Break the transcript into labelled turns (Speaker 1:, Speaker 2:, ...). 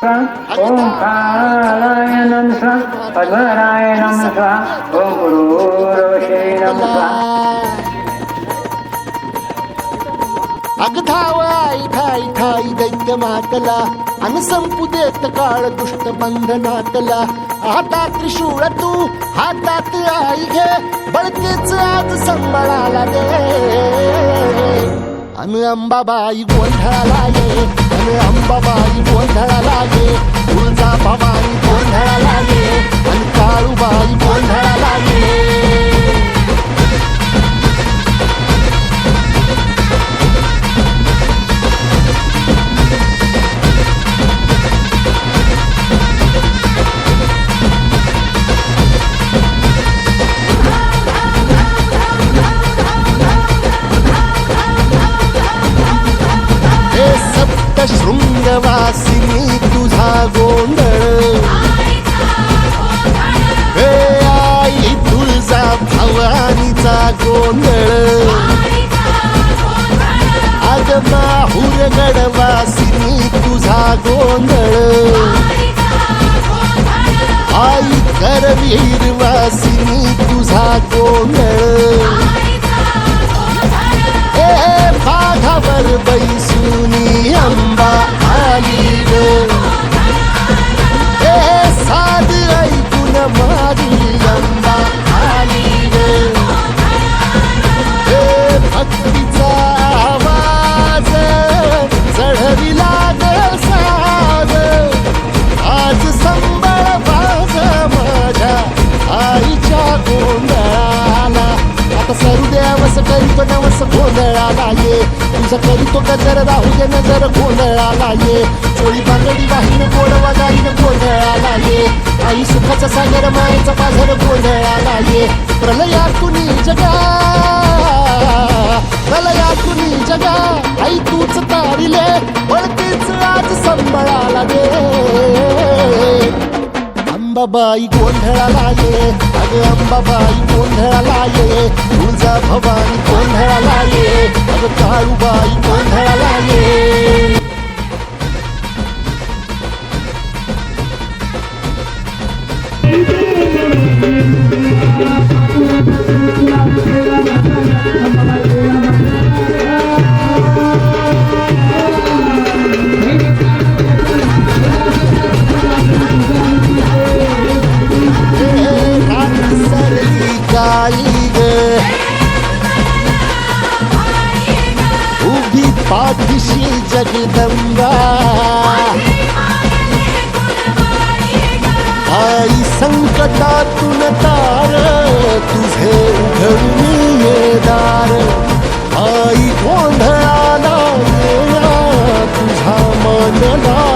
Speaker 1: स्वाहा ओम कालाय नमः स्वाहा पद्मनाय नमः स्वाहा ओम गुरुर्वशे नमः स्वाहा
Speaker 2: अग धाव आई ठाई ठाई दैत्य मातला अन संपू देत काळ दुष्ट बंधनातला हातात त्रिशूळ तू हातात आई घे बळकेच आज संबळाला दे अन अंबाबाई गोंधळाला ये अन अंबाबाई गोंधळाला ये तुळजा भवानी गोंधळाला ये अन काळूबाई गोंधळाला ये शृंगवासिनी तुझा गोंधळ हे आई तुळजा भवानीचा गोंधळ अग माहूर गडवासिनी तुझा गोंधळ आई करवीर वासिनी तुझा गोंधळ बाघावर बैसुनी अंबा आली ग साध ऐकून माझी अंबा आली ग भक्तीचा आवाज चढविला ग साज आज संबळ बाज माझ्या आईच्या गोंधळाला आता सरू देवस करीतो नवस गोंधळाला ये तुझं करीतो गजर राहू दे नजर गोंधळाला ये चोळी बांगडी वाहीन गोडवा गाईन गोंधळाला ये आई सुखाचा सागर मायेचा पाझर गोंधळाला ये प्रलयातुनी जगा प्रलयातुनी जगा आई तूच तारिले वळतीच आज संबळाला दे अंबाबाई गोंधळाला ये अग अंबाबाई गोंधळाला ये तुळजा भवानी गोंधळाला ये अग काळूबाई गोंधळाला ये उभी पाठीशी जगदंबा आई संकटातून तार तुझे उघडून ये दार आई गोंधळाला तुझा मनला